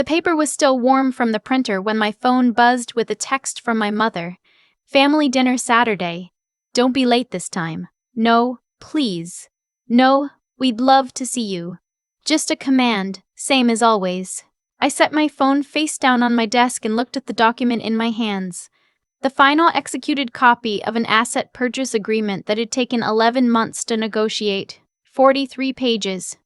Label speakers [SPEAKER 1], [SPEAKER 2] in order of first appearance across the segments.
[SPEAKER 1] The paper was still warm from the printer when my phone buzzed with a text from my mother. Family dinner Saturday. Don't be late this time. No, please. No, we'd love to see you. Just a command, same as always. I set my phone face down on my desk and looked at the document in my hands. The final executed copy of an asset purchase agreement that had taken 11 months to negotiate. 43 pages.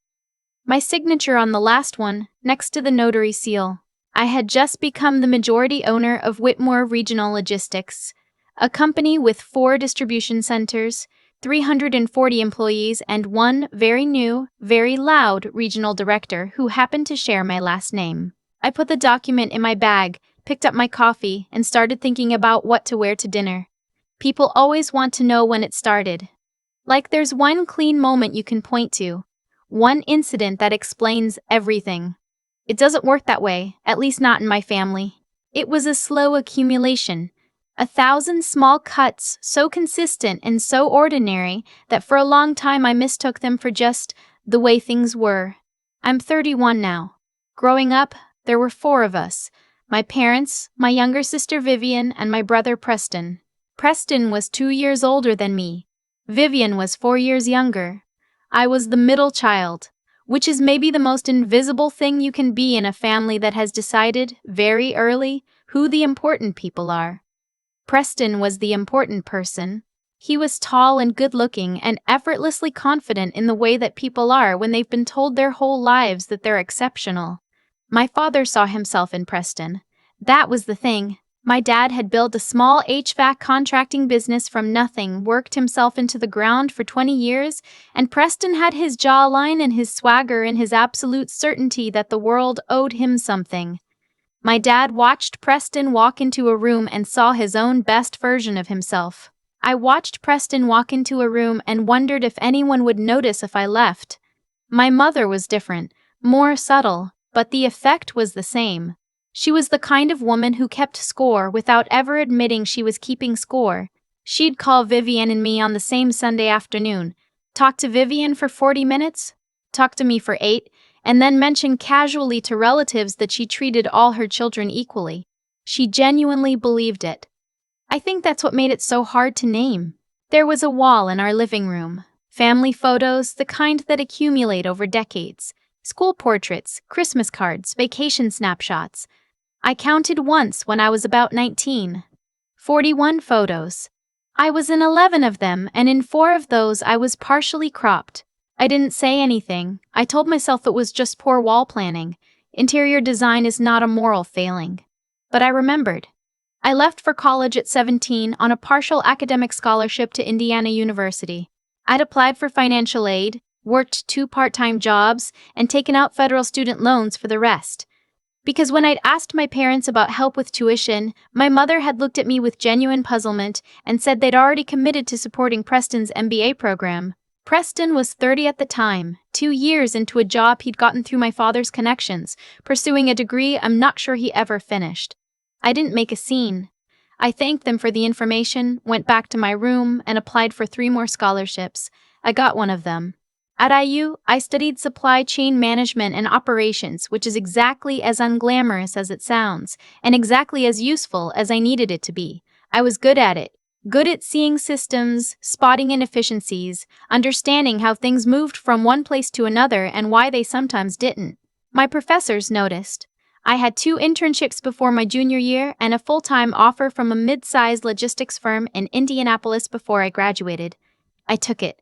[SPEAKER 1] My signature on the last one, next to the notary seal. I had just become the majority owner of Whitmore Regional Logistics, a company with 4 distribution centers, 340 employees, and one very new, very loud regional director who happened to share my last name. I put the document in my bag, picked up my coffee, and started thinking about what to wear to dinner. People always want to know when it started. Like there's one clean moment you can point to. One incident that explains everything. It doesn't work that way, at least not in my family. It was a slow accumulation. 1,000 small cuts, so consistent and so ordinary that for a long time I mistook them for just the way things were. I'm 31 now. Growing up, there were 4 of us. My parents, my younger sister Vivian, and my brother Preston. Preston was 2 years older than me. Vivian was 4 years younger. I was the middle child, which is maybe the most invisible thing you can be in a family that has decided, very early, who the important people are. Preston was the important person. He was tall and good-looking and effortlessly confident in the way that people are when they've been told their whole lives that they're exceptional. My father saw himself in Preston. That was the thing. My dad had built a small HVAC contracting business from nothing, worked himself into the ground for 20 years, and Preston had his jawline and his swagger and his absolute certainty that the world owed him something. My dad watched Preston walk into a room and saw his own best version of himself. I watched Preston walk into a room and wondered if anyone would notice if I left. My mother was different, more subtle, but the effect was the same. She was the kind of woman who kept score without ever admitting she was keeping score. She'd call Vivian and me on the same Sunday afternoon, talk to Vivian for 40 minutes, talk to me for 8, and then mention casually to relatives that she treated all her children equally. She genuinely believed it. I think that's what made it so hard to name. There was a wall in our living room. Family photos, the kind that accumulate over decades. School portraits, Christmas cards, vacation snapshots. I counted once when I was about 19. 41 photos. I was in 11 of them, and in 4 of those I was partially cropped. I didn't say anything. I told myself it was just poor wall planning. Interior design is not a moral failing. But I remembered. I left for college at 17 on a partial academic scholarship to Indiana University. I'd applied for financial aid, worked 2 part-time jobs, and taken out federal student loans for the rest. Because when I'd asked my parents about help with tuition, my mother had looked at me with genuine puzzlement and said they'd already committed to supporting Preston's MBA program. Preston was 30 at the time, 2 years into a job he'd gotten through my father's connections, pursuing a degree I'm not sure he ever finished. I didn't make a scene. I thanked them for the information, went back to my room, and applied for 3 more scholarships. I got one of them. At IU, I studied supply chain management and operations, which is exactly as unglamorous as it sounds, and exactly as useful as I needed it to be. I was good at it. Good at seeing systems, spotting inefficiencies, understanding how things moved from one place to another and why they sometimes didn't. My professors noticed. I had 2 internships before my junior year and a full-time offer from a mid-sized logistics firm in Indianapolis before I graduated. I took it.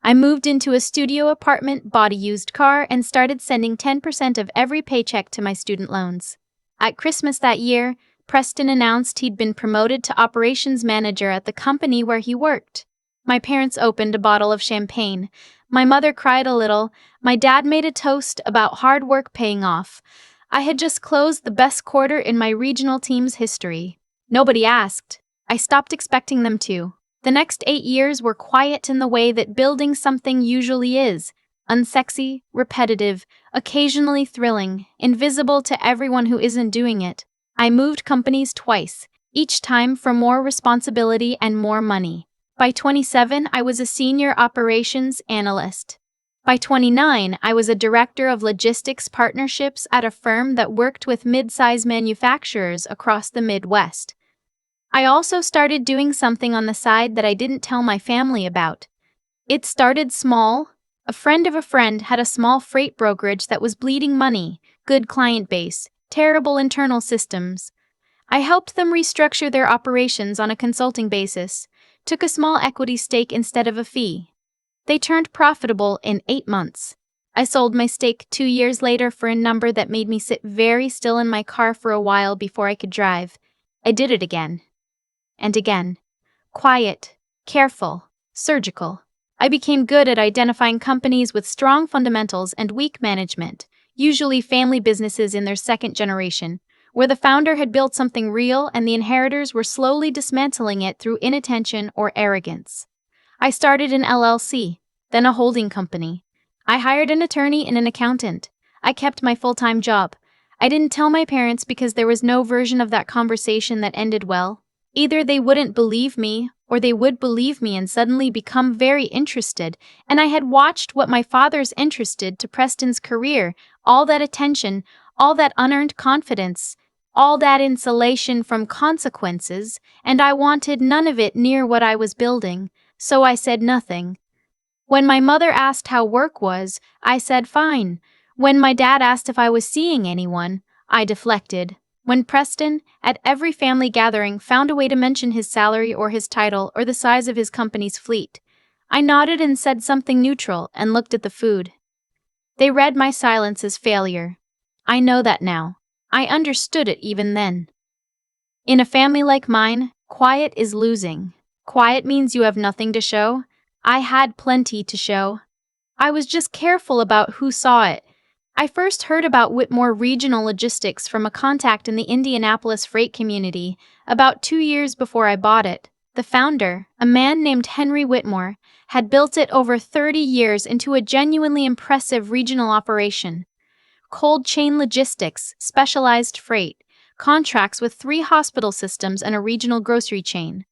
[SPEAKER 1] I moved into a studio apartment, bought a used car, and started sending 10% of every paycheck to my student loans. At Christmas that year, Preston announced he'd been promoted to operations manager at the company where he worked. My parents opened a bottle of champagne. My mother cried a little. My dad made a toast about hard work paying off. I had just closed the best quarter in my regional team's history. Nobody asked. I stopped expecting them to. The next 8 years were quiet in the way that building something usually is. Unsexy, repetitive, occasionally thrilling, invisible to everyone who isn't doing it. I moved companies twice, each time for more responsibility and more money. By 27, I was a senior operations analyst. By 29, I was a director of logistics partnerships at a firm that worked with mid-size manufacturers across the Midwest. I also started doing something on the side that I didn't tell my family about. It started small. A friend of a friend had a small freight brokerage that was bleeding money, good client base, terrible internal systems. I helped them restructure their operations on a consulting basis, took a small equity stake instead of a fee. They turned profitable in 8 months. I sold my stake 2 years later for a number that made me sit very still in my car for a while before I could drive. I did it again. And again. Quiet, careful, surgical. I became good at identifying companies with strong fundamentals and weak management, usually family businesses in their second generation, where the founder had built something real and the inheritors were slowly dismantling it through inattention or arrogance. I started an LLC, then a holding company. I hired an attorney and an accountant. I kept my full-time job. I didn't tell my parents because there was no version of that conversation that ended well. Either they wouldn't believe me, or they would believe me and suddenly become very interested, and I had watched what my father's interested to Preston's career, all that attention, all that unearned confidence, all that insulation from consequences, and I wanted none of it near what I was building, so I said nothing. When my mother asked how work was, I said fine. When my dad asked if I was seeing anyone, I deflected. When Preston, at every family gathering, found a way to mention his salary or his title or the size of his company's fleet, I nodded and said something neutral and looked at the food. They read my silence as failure. I know that now. I understood it even then. In a family like mine, quiet is losing. Quiet means you have nothing to show. I had plenty to show. I was just careful about who saw it. I first heard about Whitmore Regional Logistics from a contact in the Indianapolis freight community about 2 years before I bought it. The founder, a man named Henry Whitmore, had built it over 30 years into a genuinely impressive regional operation. Cold chain logistics, specialized freight, contracts with 3 hospital systems and a regional grocery chain.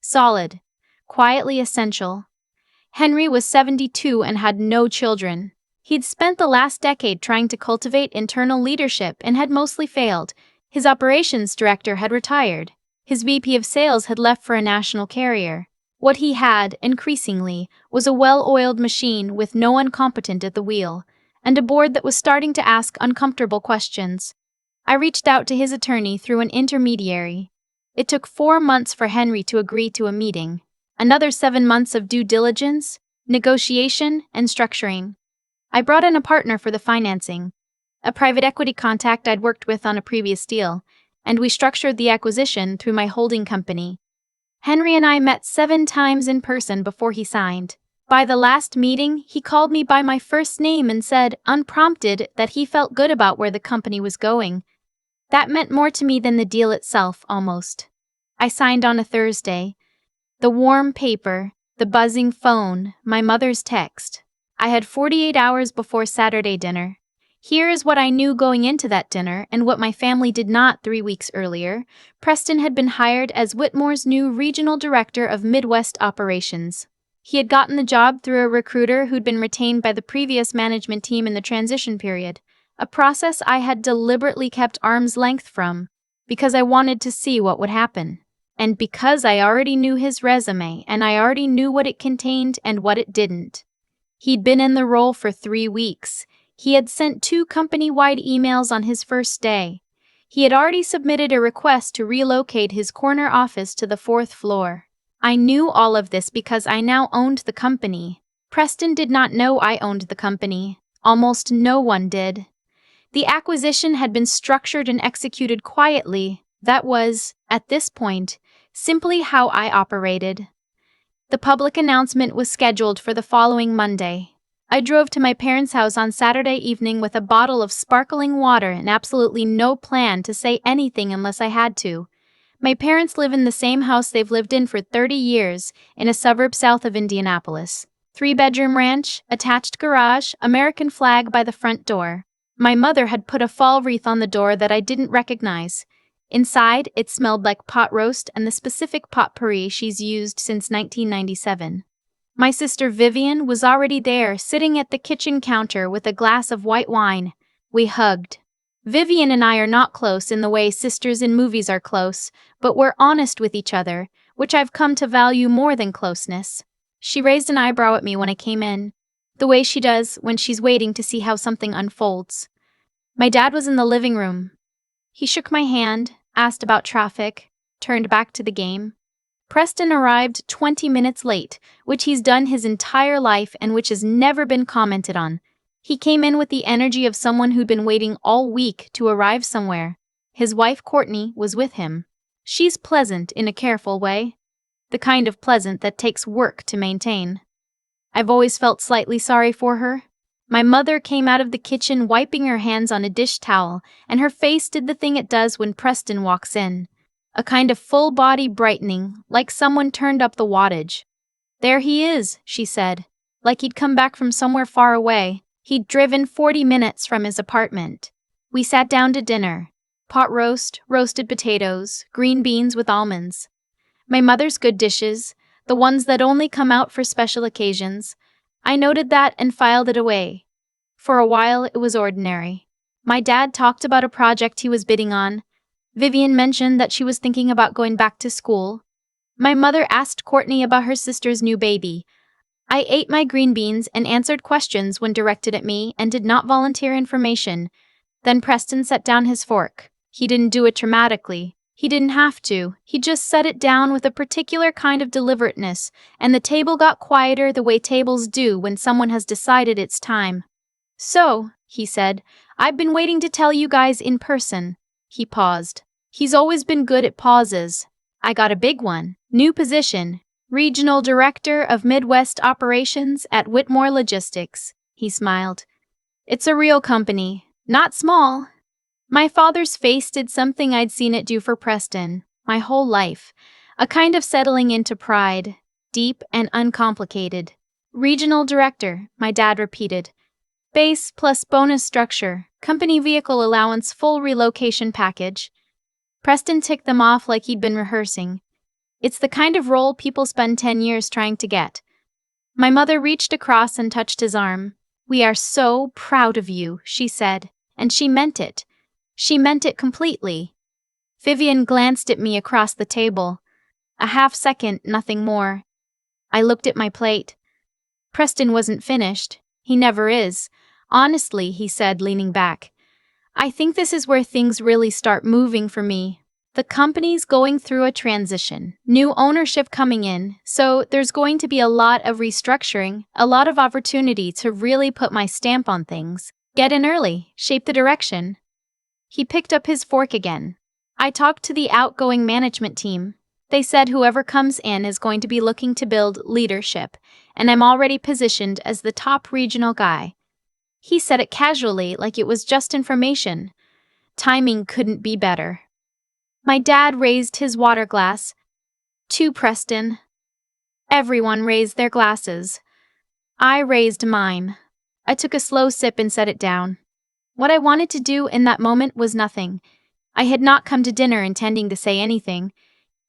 [SPEAKER 1] Solid, quietly essential. Henry was 72 and had no children. He'd spent the last decade trying to cultivate internal leadership and had mostly failed. His operations director had retired. His VP of sales had left for a national carrier. What he had, increasingly, was a well-oiled machine with no one competent at the wheel, and a board that was starting to ask uncomfortable questions. I reached out to his attorney through an intermediary. It took 4 months for Henry to agree to a meeting. Another 7 months of due diligence, negotiation, and structuring. I brought in a partner for the financing, a private equity contact I'd worked with on a previous deal, and we structured the acquisition through my holding company. Henry and I met 7 times in person before he signed. By the last meeting, he called me by my first name and said, unprompted, that he felt good about where the company was going. That meant more to me than the deal itself, almost. I signed on a Thursday. The warm paper, the buzzing phone, my mother's text. I had 48 hours before Saturday dinner. Here is what I knew going into that dinner and what my family did not 3 weeks earlier. Preston had been hired as Whitmore's new regional director of Midwest operations. He had gotten the job through a recruiter who'd been retained by the previous management team in the transition period, a process I had deliberately kept arm's length from, because I wanted to see what would happen. And because I already knew his resume and I already knew what it contained and what it didn't. He'd been in the role for 3 weeks. He had sent 2 company-wide emails on his first day. He had already submitted a request to relocate his corner office to the 4th floor. I knew all of this because I now owned the company. Preston did not know I owned the company. Almost no one did. The acquisition had been structured and executed quietly. That was, at this point, simply how I operated. The public announcement was scheduled for the following Monday. I drove to my parents' house on Saturday evening with a bottle of sparkling water and absolutely no plan to say anything unless I had to. My parents live in the same house they've lived in for 30 years, in a suburb south of Indianapolis. 3-bedroom ranch, attached garage, American flag by the front door. My mother had put a fall wreath on the door that I didn't recognize. Inside, it smelled like pot roast and the specific potpourri she's used since 1997. My sister Vivian was already there, sitting at the kitchen counter with a glass of white wine. We hugged. Vivian and I are not close in the way sisters in movies are close, but we're honest with each other, which I've come to value more than closeness. She raised an eyebrow at me when I came in, the way she does when she's waiting to see how something unfolds. My dad was in the living room. He shook my hand, asked about traffic, turned back to the game. Preston arrived 20 minutes late, which he's done his entire life and which has never been commented on. He came in with the energy of someone who'd been waiting all week to arrive somewhere. His wife Courtney was with him. She's pleasant in a careful way, the kind of pleasant that takes work to maintain. I've always felt slightly sorry for her. My mother came out of the kitchen wiping her hands on a dish towel, and her face did the thing it does when Preston walks in. A kind of full-body brightening, like someone turned up the wattage. "There he is," she said, like he'd come back from somewhere far away. He'd driven 40 minutes from his apartment. We sat down to dinner. Pot roast, roasted potatoes, green beans with almonds. My mother's good dishes, the ones that only come out for special occasions. I noted that and filed it away. For a while, it was ordinary. My dad talked about a project he was bidding on. Vivian mentioned that she was thinking about going back to school. My mother asked Courtney about her sister's new baby. I ate my green beans and answered questions when directed at me and did not volunteer information. Then Preston set down his fork. He didn't do it dramatically. He didn't have to. He just set it down with a particular kind of deliberateness, and the table got quieter the way tables do when someone has decided it's time. "So," he said, "I've been waiting to tell you guys in person." He paused. He's always been good at pauses. "I got a big one. New position. Regional Director of Midwest Operations at Whitmore Logistics." He smiled. "It's a real company. Not small." My father's face did something I'd seen it do for Preston, my whole life. A kind of settling into pride, deep and uncomplicated. "Regional Director," my dad repeated. "Base plus bonus structure, company vehicle allowance, full relocation package." Preston ticked them off like he'd been rehearsing. It's the kind of role people spend 10 years trying to get. My mother reached across and touched his arm. "We are so proud of you," she said, and she meant it. She meant it completely. Vivian glanced at me across the table. A half second, nothing more. I looked at my plate. Preston wasn't finished. He never is. "Honestly," he said, leaning back, "I think this is where things really start moving for me. The company's going through a transition, new ownership coming in, so there's going to be a lot of restructuring, a lot of opportunity to really put my stamp on things, get in early, shape the direction." He picked up his fork again. "I talked to the outgoing management team. They said whoever comes in is going to be looking to build leadership, and I'm already positioned as the top regional guy." He said it casually, like it was just information. Timing couldn't be better. My dad raised his water glass. "To Preston." Everyone raised their glasses. I raised mine. I took a slow sip and set it down. What I wanted to do in that moment was nothing. I had not come to dinner intending to say anything.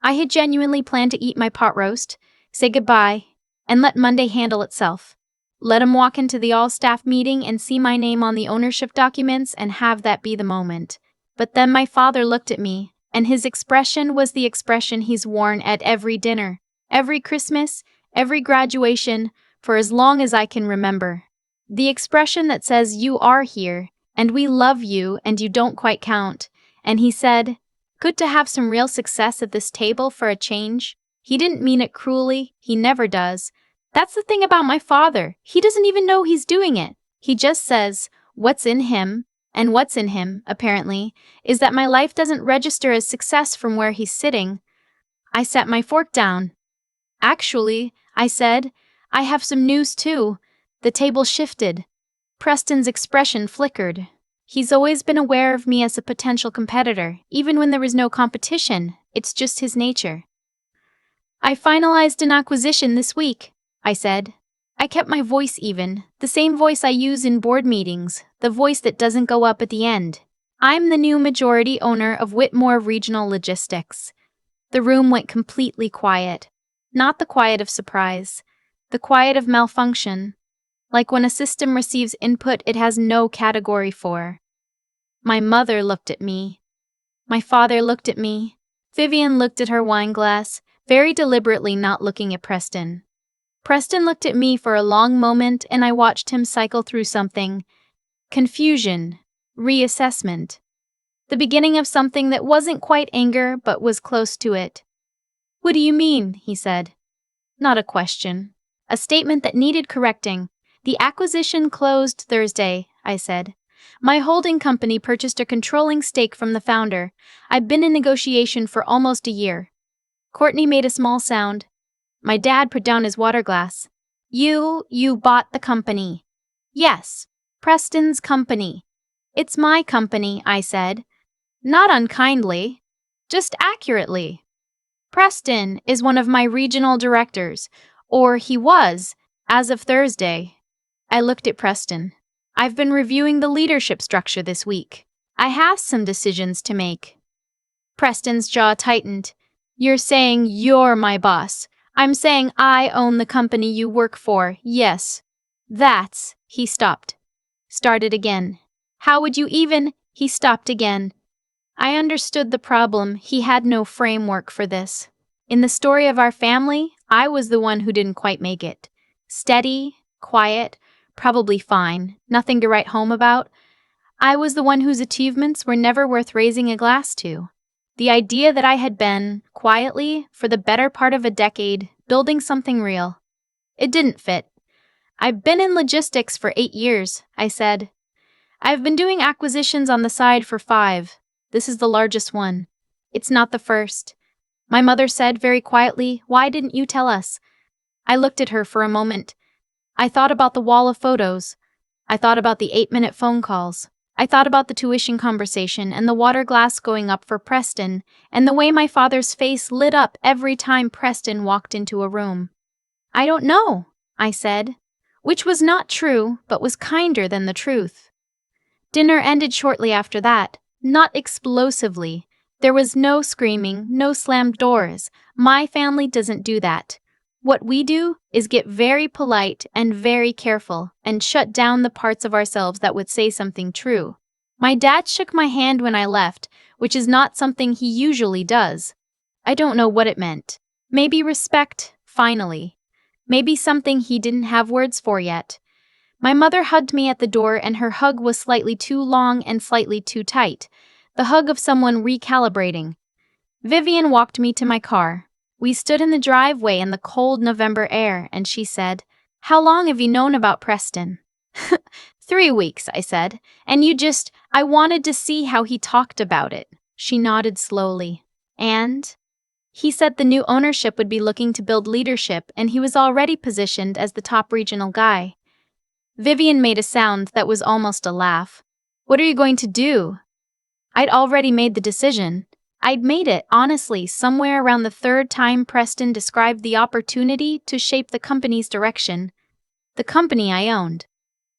[SPEAKER 1] I had genuinely planned to eat my pot roast, say goodbye, and let Monday handle itself. Let him walk into the all-staff meeting and see my name on the ownership documents and have that be the moment. But then my father looked at me, and his expression was the expression he's worn at every dinner, every Christmas, every graduation, for as long as I can remember. The expression that says, "You are here, and we love you, and you don't quite count." And he said, "Good to have some real success at this table for a change." He didn't mean it cruelly, he never does. That's the thing about my father, he doesn't even know he's doing it. He just says, what's in him, and what's in him, apparently, is that my life doesn't register as success from where he's sitting. I set my fork down. "Actually," I said, "I have some news too." The table shifted. Preston's expression flickered. He's always been aware of me as a potential competitor, even when there was no competition. It's just his nature. "I finalized an acquisition this week," I said. I kept my voice even, the same voice I use in board meetings, the voice that doesn't go up at the end. "I'm the new majority owner of Whitmore Regional Logistics." The room went completely quiet. Not the quiet of surprise. The quiet of malfunction, like when a system receives input it has no category for. My mother looked at me. My father looked at me. Vivian looked at her wine glass, very deliberately not looking at Preston. Preston looked at me for a long moment and I watched him cycle through something. Confusion. Reassessment. The beginning of something that wasn't quite anger but was close to it. "What do you mean?" he said. Not a question. A statement that needed correcting. "The acquisition closed Thursday," I said. "My holding company purchased a controlling stake from the founder. I've been in negotiation for almost a year." Courtney made a small sound. My dad put down his water glass. You bought the company." "Yes, Preston's company." "It's my company," I said. Not unkindly, just accurately. "Preston is one of my regional directors, or he was, as of Thursday." I looked at Preston. "I've been reviewing the leadership structure this week. I have some decisions to make." Preston's jaw tightened. "You're saying you're my boss. I'm saying I own the company you work for, yes. That's..." He stopped. Started again. "How would you even..." He stopped again. I understood the problem. He had no framework for this. In the story of our family, I was the one who didn't quite make it. Steady, quiet, probably fine, nothing to write home about. I was the one whose achievements were never worth raising a glass to. The idea that I had been, quietly, for the better part of a decade, building something real. It didn't fit. "I've been in logistics for 8 years, I said. "I've been doing acquisitions on the side for 5. This is the largest one. It's not the first." My mother said very quietly, "Why didn't you tell us?" I looked at her for a moment. I thought about the wall of photos. I thought about the 8-minute phone calls. I thought about the tuition conversation and the water glass going up for Preston, and the way my father's face lit up every time Preston walked into a room. "I don't know," I said, which was not true, but was kinder than the truth. Dinner ended shortly after that, not explosively. There was no screaming, no slammed doors. My family doesn't do that. What we do is get very polite and very careful and shut down the parts of ourselves that would say something true. My dad shook my hand when I left, which is not something he usually does. I don't know what it meant. Maybe respect, finally. Maybe something he didn't have words for yet. My mother hugged me at the door and her hug was slightly too long and slightly too tight. The hug of someone recalibrating. Vivian walked me to my car. We stood in the driveway in the cold November air and she said, "How long have you known about Preston?" 3 weeks, I said. "And I wanted to see how he talked about it." She nodded slowly. "And?" He said the new ownership would be looking to build leadership and he was already positioned as the top regional guy. Vivian made a sound that was almost a laugh. "What are you going to do?" I'd already made the decision. I'd made it, honestly, somewhere around the 3rd time Preston described the opportunity to shape the company's direction. The company I owned.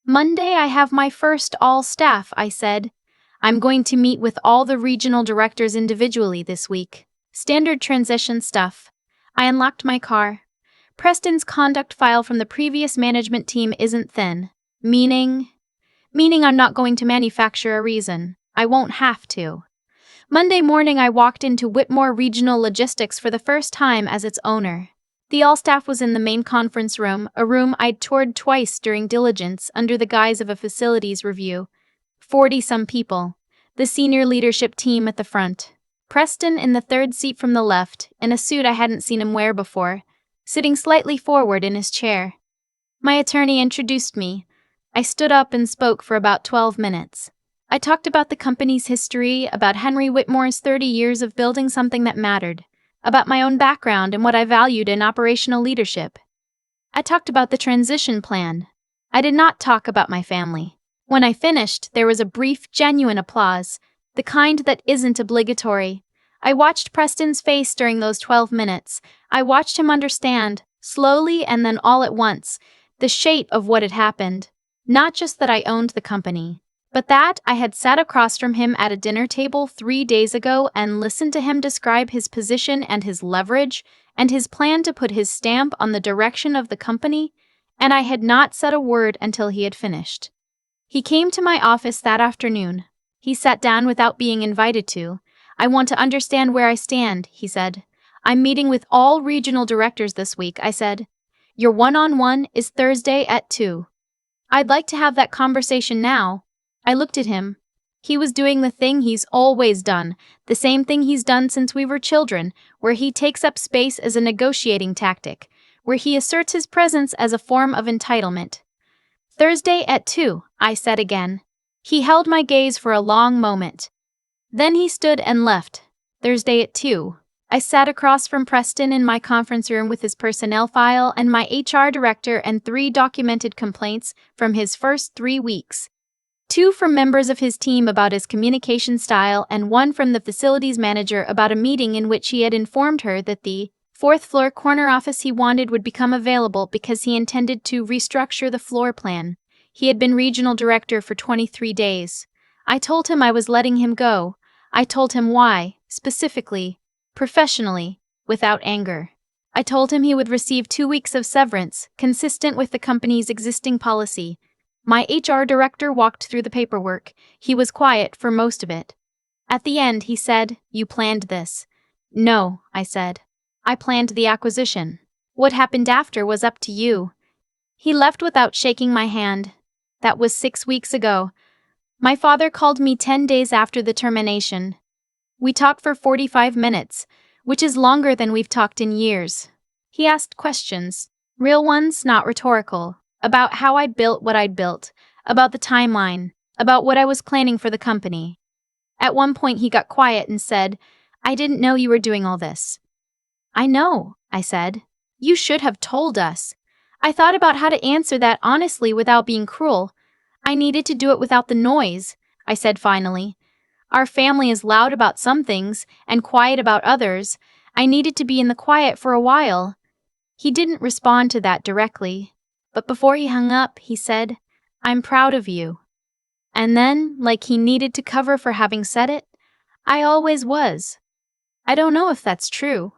[SPEAKER 1] "Monday I have my first all-staff," I said. "I'm going to meet with all the regional directors individually this week. Standard transition stuff." I unlocked my car. Preston's conduct file from the previous management team isn't thin. Meaning I'm not going to manufacture a reason. I won't have to. Monday morning I walked into Whitmore Regional Logistics for the first time as its owner. The all-staff was in the main conference room, a room I'd toured twice during diligence under the guise of a facilities review. 40-some people. The senior leadership team at the front. Preston in the 3rd seat from the left, in a suit I hadn't seen him wear before, sitting slightly forward in his chair. My attorney introduced me. I stood up and spoke for about 12 minutes. I talked about the company's history, about Henry Whitmore's 30 years of building something that mattered, about my own background and what I valued in operational leadership. I talked about the transition plan. I did not talk about my family. When I finished, there was a brief, genuine applause, the kind that isn't obligatory. I watched Preston's face during those 12 minutes. I watched him understand, slowly and then all at once, the shape of what had happened. Not just that I owned the company, But that I had sat across from him at a dinner table 3 days ago and listened to him describe his position and his leverage and his plan to put his stamp on the direction of the company, and I had not said a word until he had finished. He came to my office that afternoon. He sat down without being invited to. "I want to understand where I stand," he said. "I'm meeting with all regional directors this week," I said. "Your one-on-one is Thursday at 2. I'd like to have that conversation now." I looked at him. He was doing the thing he's always done, the same thing he's done since we were children, where he takes up space as a negotiating tactic, where he asserts his presence as a form of entitlement. "Thursday at 2, I said again. He held my gaze for a long moment. Then he stood and left. Thursday at 2. I sat across from Preston in my conference room with his personnel file and my HR director and 3 documented complaints from his first 3 weeks. 2 from members of his team about his communication style and 1 from the facilities manager about a meeting in which he had informed her that the 4th floor corner office he wanted would become available because he intended to restructure the floor plan. He had been regional director for 23 days. I told him I was letting him go. I told him why, specifically, professionally, without anger. I told him he would receive 2 weeks of severance, consistent with the company's existing policy. My HR director walked through the paperwork. He was quiet for most of it. At the end, he said, "You planned this." "No," I said. "I planned the acquisition. What happened after was up to you." He left without shaking my hand. That was 6 weeks ago. My father called me 10 days after the termination. We talked for 45 minutes, which is longer than we've talked in years. He asked questions, real ones, not rhetorical, about how I'd built what I'd built, about the timeline, about what I was planning for the company. At one point he got quiet and said, "I didn't know you were doing all this." "I know," I said. "You should have told us." I thought about how to answer that honestly without being cruel. "I needed to do it without the noise," I said finally. "Our family is loud about some things and quiet about others. I needed to be in the quiet for a while." He didn't respond to that directly, but before he hung up, he said, "I'm proud of you." And then, like he needed to cover for having said it, "I always was." I don't know if that's true.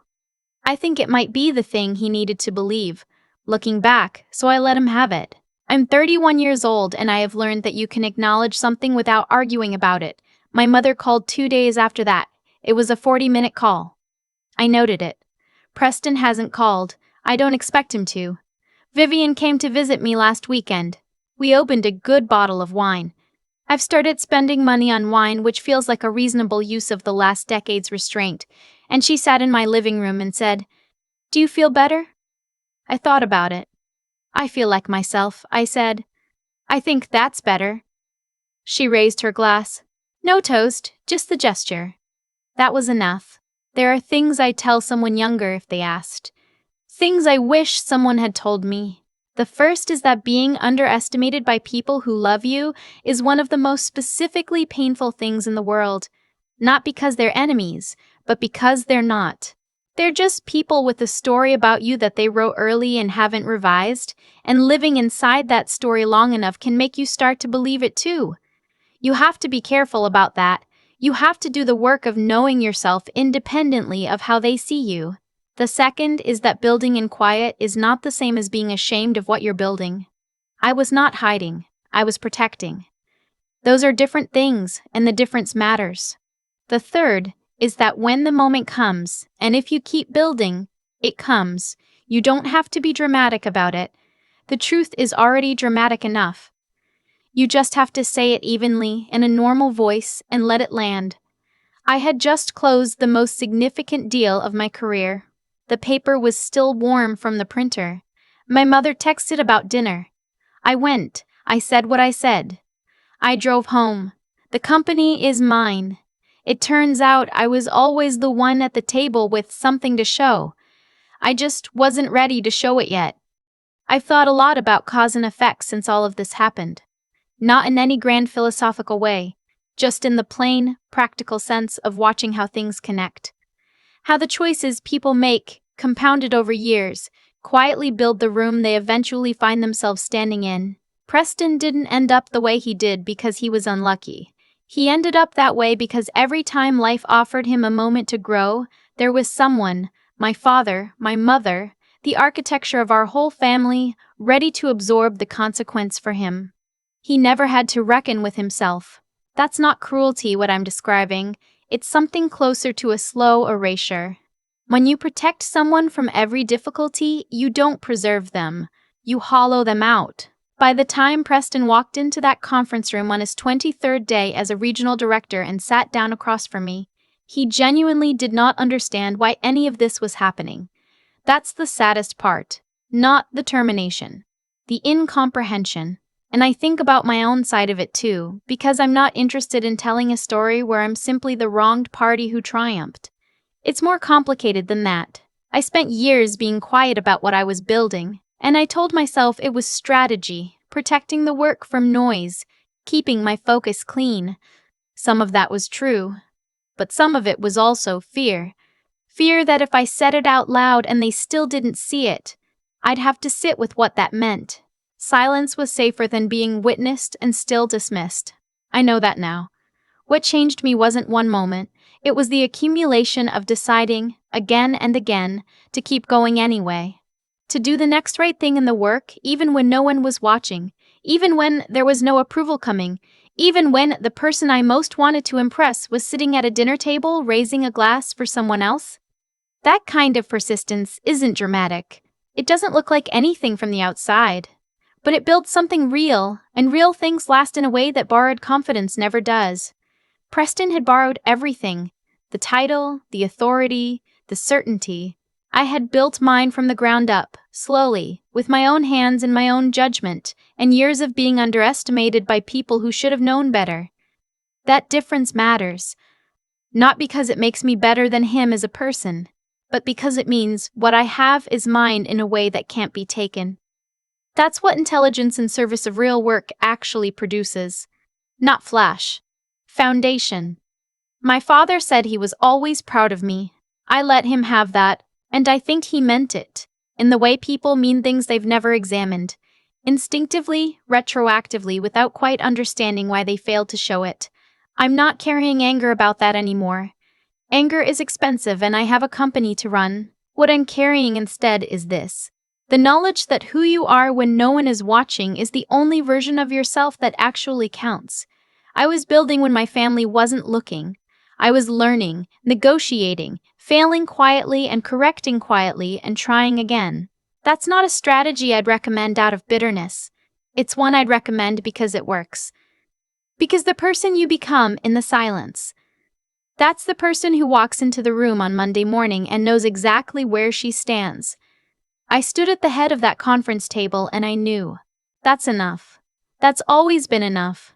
[SPEAKER 1] I think it might be the thing he needed to believe, looking back, so I let him have it. I'm 31 years old and I have learned that you can acknowledge something without arguing about it. My mother called 2 days after that. It was a 40-minute call. I noted it. Preston hasn't called. I don't expect him to. Vivian came to visit me last weekend. We opened a good bottle of wine. I've started spending money on wine, which feels like a reasonable use of the last decade's restraint, and she sat in my living room and said, "Do you feel better?" I thought about it. "I feel like myself," I said. "I think that's better." She raised her glass. "No toast, just the gesture." That was enough. There are things I'd tell someone younger if they asked. Things I wish someone had told me. The first is that being underestimated by people who love you is one of the most specifically painful things in the world. Not because they're enemies, but because they're not. They're just people with a story about you that they wrote early and haven't revised, and living inside that story long enough can make you start to believe it too. You have to be careful about that. You have to do the work of knowing yourself independently of how they see you. The second is that building in quiet is not the same as being ashamed of what you're building. I was not hiding. I was protecting. Those are different things, and the difference matters. The third is that when the moment comes, and if you keep building, it comes. You don't have to be dramatic about it. The truth is already dramatic enough. You just have to say it evenly, in a normal voice, and let it land. I had just closed the most significant deal of my career. The paper was still warm from the printer. My mother texted about dinner. I went. I said what I said. I drove home. The company is mine. It turns out I was always the one at the table with something to show. I just wasn't ready to show it yet. I've thought a lot about cause and effect since all of this happened. Not in any grand philosophical way, just in the plain, practical sense of watching how things connect. How the choices people make, compounded over years, quietly build the room they eventually find themselves standing in. Preston didn't end up the way he did because he was unlucky. He ended up that way because every time life offered him a moment to grow, there was someone, my father, my mother, the architecture of our whole family, ready to absorb the consequence for him. He never had to reckon with himself. That's not cruelty, what I'm describing. It's something closer to a slow erasure. When you protect someone from every difficulty, you don't preserve them. You hollow them out. By the time Preston walked into that conference room on his 23rd day as a regional director and sat down across from me, he genuinely did not understand why any of this was happening. That's the saddest part. Not the termination. The incomprehension. And I think about my own side of it too, because I'm not interested in telling a story where I'm simply the wronged party who triumphed. It's more complicated than that. I spent years being quiet about what I was building, and I told myself it was strategy, protecting the work from noise, keeping my focus clean. Some of that was true, but some of it was also fear. Fear that if I said it out loud and they still didn't see it, I'd have to sit with what that meant. Silence was safer than being witnessed and still dismissed. I know that now. What changed me wasn't one moment. It was the accumulation of deciding, again and again, to keep going anyway. To do the next right thing in the work, even when no one was watching, even when there was no approval coming, even when the person I most wanted to impress was sitting at a dinner table raising a glass for someone else. That kind of persistence isn't dramatic. It doesn't look like anything from the outside. But it builds something real, and real things last in a way that borrowed confidence never does. Preston had borrowed everything: the title, the authority, the certainty. I had built mine from the ground up, slowly, with my own hands and my own judgment, and years of being underestimated by people who should have known better. That difference matters. Not because it makes me better than him as a person, but because it means what I have is mine in a way that can't be taken. That's what intelligence in service of real work actually produces. Not flash. Foundation. My father said he was always proud of me. I let him have that, and I think he meant it, in the way people mean things they've never examined. Instinctively, retroactively, without quite understanding why they failed to show it. I'm not carrying anger about that anymore. Anger is expensive and I have a company to run. What I'm carrying instead is this: the knowledge that who you are when no one is watching is the only version of yourself that actually counts. I was building when my family wasn't looking. I was learning, negotiating, failing quietly and correcting quietly and trying again. That's not a strategy I'd recommend out of bitterness. It's one I'd recommend because it works. Because the person you become in the silence, that's the person who walks into the room on Monday morning and knows exactly where she stands. I stood at the head of that conference table and I knew. That's enough. That's always been enough.